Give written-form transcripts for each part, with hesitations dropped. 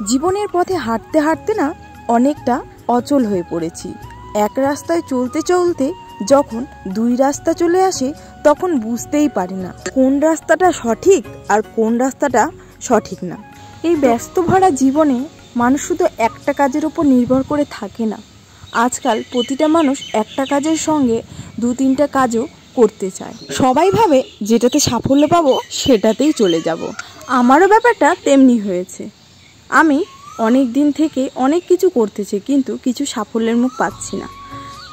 জীবনের পথে হাঁটতে হাঁটতে না অনেকটা অচল হয়ে পড়েছি। এক রাস্তায় চলতে চলতে যখন দুই রাস্তা চলে আসে তখন বুঝতেই পারি না কোন রাস্তাটা সঠিক আর কোন রাস্তাটা সঠিক না। এই ব্যস্ত ভরা জীবনে মানুষ শুধু একটা কাজের উপর নির্ভর করে থাকে না। আজকাল প্রতিটা মানুষ একটা কাজের সঙ্গে দু তিনটা কাজও করতে চায়। সবাই ভাবে যেটাতে সাফল্য পাবো সেটাতেই চলে যাব। আমারও ব্যাপারটা তেমনি হয়েছে। আমি অনেক দিন থেকে অনেক কিছু করতেছি, কিন্তু কিছু সাফল্যের মুখ পাচ্ছি না।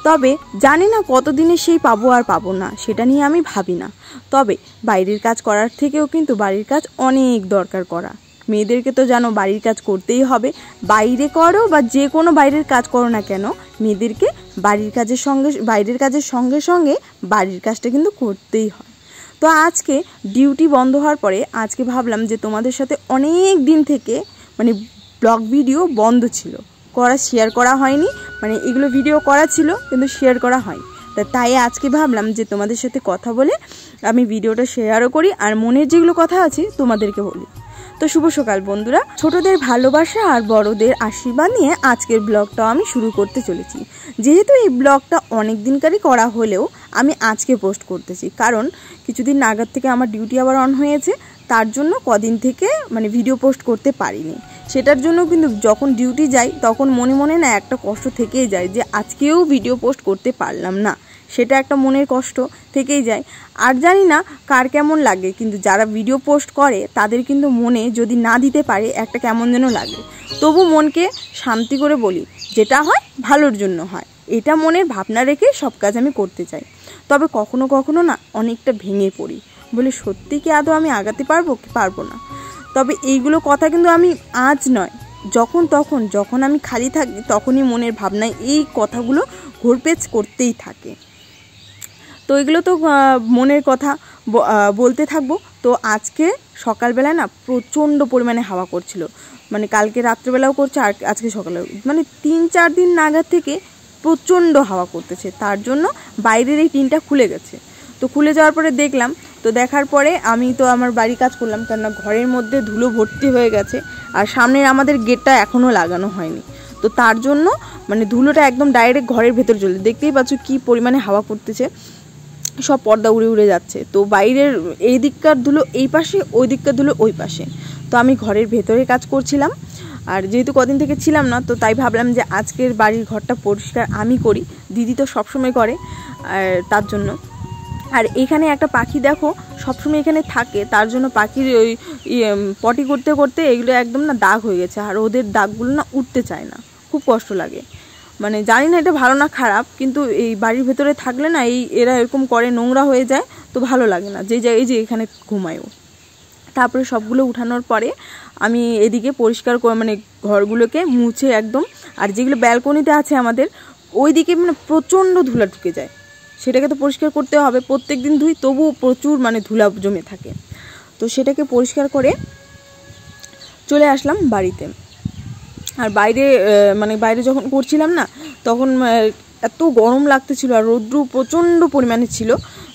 তবে জানি না কতদিনে সেই পাবো আর পাবো না, সেটা নিয়ে আমি ভাবি না। তবে বাইরের কাজ করার থেকেও কিন্তু বাড়ির কাজ অনেক দরকার করা। মেয়েদেরকে তো জানো বাড়ির কাজ করতেই হবে। বাইরে করো বা যে কোনো বাইরের কাজ করো না কেন, মেয়েদেরকে বাইরের কাজের সঙ্গে সঙ্গে বাড়ির কাজটা কিন্তু করতেই হয়। তো আজকে ডিউটি বন্ধ হওয়ার পরে আজকে ভাবলাম যে তোমাদের সাথে অনেক দিন থেকে ব্লগ ভিডিও বন্ধ ছিল, শেয়ার করা হয়নি। এগুলো ভিডিও করা ছিল কিন্তু শেয়ার করা হয়নি। তাই আজকে ভাবলাম যে তোমাদের সাথে কথা বলে আমি ভিডিওটা শেয়ারও করি আর মনের যেগুলো কথা আছে তোমাদেরকে বলি। তো শুভ সকাল বন্ধুরা। ছোটদের ভালোবাসা আর বড়দের আশীর্বাদ নিয়ে আজকের ব্লগটা আমি শুরু করতে চলেছি। যেহেতু এই ব্লগটা অনেক দিনকারই করা হলেও আমি আজকে পোস্ট করতেছি, কারণ কিছুদিন নাগাদ থেকে আমার ডিউটি আবার অন হয়েছে। তার জন্য কদিন থেকে ভিডিও পোস্ট করতে পারিনি। সেটার জন্য কিন্তু যখন ডিউটি যাই তখন মনে মনে না একটা কষ্ট থেকেই যায় যে আজকেও ভিডিও পোস্ট করতে পারলাম না। সেটা একটা মনের কষ্ট থেকেই যায়। আর জানি না কার কেমন লাগে, কিন্তু যারা ভিডিও পোস্ট করে তাদের কিন্তু মনে যদি না দিতে পারে একটা কেমন যেন লাগে। তবু মনকে শান্তি করে বলি যেটা হয় ভালোর জন্য হয়, এটা মনের ভাবনা রেখে সব কাজ আমি করতে চাই। তবে কখনো কখনো না অনেকটা ভেঙে পড়ি, বলে সত্যি কি আদৌ আমি আগাতে পারবো কি পারবো না। তবে এইগুলো কথা কিন্তু আমি আজ নয়, যখন আমি খালি থাকি তখনই মনের ভাবনায় এই কথাগুলো ঘুরপেচ করতেই থাকে। তো এগুলো তো মনের কথা বলতে থাকবো। তো আজকে সকালবেলায় না প্রচণ্ড পরিমাণে হাওয়া করছিল, কালকে রাত্রেবেলাও করছে আর আজকে সকালেও, 3-4 দিন নাগাদ থেকে প্রচণ্ড হাওয়া করতেছে। তার জন্য বাইরের এই টিনটা খুলে গেছে। তো খুলে যাওয়ার পরে দেখলাম, তো দেখার পরে আমি তো আমার বাড়ি কাজ করলাম, কেননা ঘরের মধ্যে ধুলো ভর্তি হয়ে গেছে আর সামনের আমাদের গেটটা এখনও লাগানো হয়নি। তো তার জন্য ধুলোটা একদম ডাইরেক্ট ঘরের ভেতর চলে, দেখতেই পাচ্ছ কী পরিমাণে হাওয়া করতেছে, সব পর্দা উড়ে উড়ে যাচ্ছে। তো বাইরের এই দিককার ধুলো এই পাশে, ওই দিককার ধুলো ওই পাশে। তো আমি ঘরের ভেতরে কাজ করছিলাম, আর যেহেতু কদিন থেকে ছিলাম না, তো তাই ভাবলাম যে আজকের বাড়ির ঘরটা পরিষ্কার আমি করি। দিদি তো সবসময় করে, আর তার জন্য। আর এখানে একটা পাখি দেখো সবসময় এখানে থাকে, তার জন্য পাখির ওই পটি করতে করতে এগুলো একদম না দাগ হয়ে গেছে, আর ওদের দাগগুলো না উঠতে চায় না, খুব কষ্ট লাগে। জানি না এটা ভালো না খারাপ, কিন্তু এই বাড়ির ভেতরে থাকলে না এরা এরকম করে, নোংরা হয়ে যায়, তো ভালো লাগে না। এই যে এখানে ঘুমায়ও। তারপরে সবগুলো উঠানোর পরে আমি এদিকে পরিষ্কার করে ঘরগুলোকে মুছে একদম, আর যেগুলো ব্যালকনিতে আছে আমাদের ওই দিকে প্রচণ্ড ধুলা ঢুকে যায়, সেটাকে তো পরিষ্কার করতে হবে। প্রত্যেক দিন ধুই, তবুও প্রচুর ধুলা জমে থাকে। তো সেটাকে পরিষ্কার করে চলে আসলাম বাড়িতে। আর বাইরে যখন করছিলাম না তখন এত গরম লাগতেছিল, আর রৌদ্র প্রচণ্ড পরিমাণে ছিল।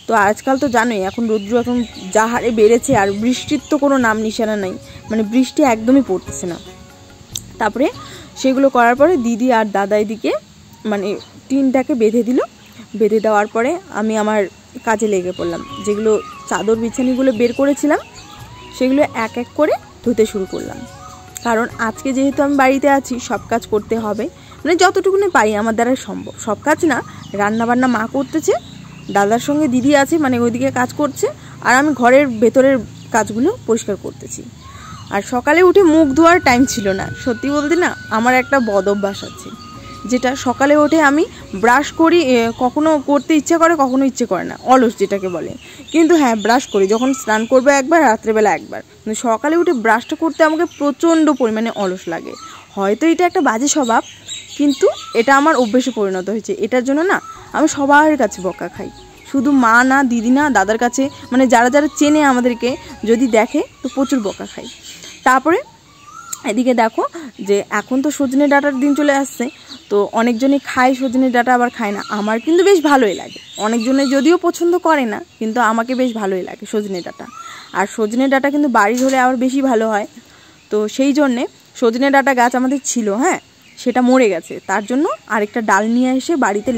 তো আজকাল তো জানোই এখন রৌদ্র এখন যা হারে বেড়েছে, আর বৃষ্টির তো কোনো নাম নিশানা নাই, বৃষ্টি একদমই পড়তেছে না। তারপরে সেগুলো করার পরে দিদি আর দাদা এদিকে টিনটাকে বেঁধে দিল। বেঁধে দেওয়ার পরে আমি আমার কাজে লেগে পড়লাম। যেগুলো চাদর বিছানিগুলো বের করেছিলাম সেগুলো এক এক করে ধুতে শুরু করলাম, কারণ আজকে যেহেতু আমি বাড়িতে আছি সব কাজ করতে হবে, যতটুকুনি পারি আমার দ্বারা সম্ভব। সব কাজ না, রান্নাবান্না মা করতেছে, দাদার সঙ্গে দিদি আছে ওইদিকে কাজ করছে, আর আমি ঘরের ভেতরের কাজগুলো পরিষ্কার করতেছি। আর সকালে উঠে মুখ ধোয়ার টাইম ছিল না। সত্যি বলতে না আমার একটা বদ অভ্যাস আছে, যেটা সকালে উঠে আমি ব্রাশ করি, কখনো করতে ইচ্ছে করে কখনো ইচ্ছে করে না, অলস যেটাকে বলে। কিন্তু হ্যাঁ, ব্রাশ করি যখন স্নান করবো একবার, রাত্রেবেলা একবার। কিন্তু সকালে উঠে ব্রাশটা করতে আমাকে প্রচণ্ড পরিমাণে অলস লাগে। হয়তো এটা একটা বাজে স্বভাব, কিন্তু এটা আমার অভ্যেসে পরিণত হয়েছে। এটার জন্য না আমি সবার কাছে বকা খাই, শুধু মা না, দিদি না, দাদার কাছে, যারা যারা চেনে আমাদেরকে যদি দেখে তো প্রচুর বকা খাই। তারপরে এদিকে দেখো যে এখন তো সজনে ডাঁটার দিন চলে আসছে, তো অনেকজনই খায় সজনে ডাঁটা, আবার খায় না। আমার কিন্তু বেশ ভালোই লাগে, অনেকজনে যদিও পছন্দ করে না, কিন্তু আমাকে বেশ ভালোই লাগে সজনে ডাঁটা। আর সজনে ডাঁটা কিন্তু বাড়ির হলে আবার বেশি ভালো হয়। তো সেই জন্যে সজনে ডাঁটা গাছ আমাদের ছিল, হ্যাঁ, সেটা মরে গেছে, তার জন্য আরেকটা ডাল নিয়ে এসে বাড়িতে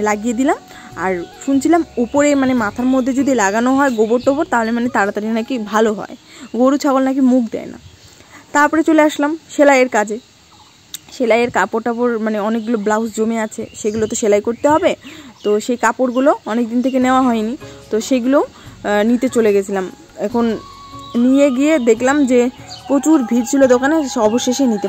লাগিয়ে দিলাম। আর শুনছিলাম উপরে মানে মাথার মধ্যে যদি লাগানো হয় গোবর টোবর, তাহলে মানে তাড়াতাড়ি নাকি ভালো হয়, গরু ছাগল নাকি মুখ দেয় না। তারপরে চলে আসলাম সেলাইয়ের কাজে। সেলাইয়ের কাপড় টাপড় মানে অনেকগুলো ব্লাউজ জমে আছে, সেগুলো তো সেলাই করতে হবে। তো সেই কাপড়গুলো অনেক দিন থেকে নেওয়া হয়নি, তো সেগুলো নিতে চলে গেছিলাম। এখন নিয়ে গিয়ে দেখলাম যে প্রচুর ভিড় ছিল দোকানে, অবশেষে নিতে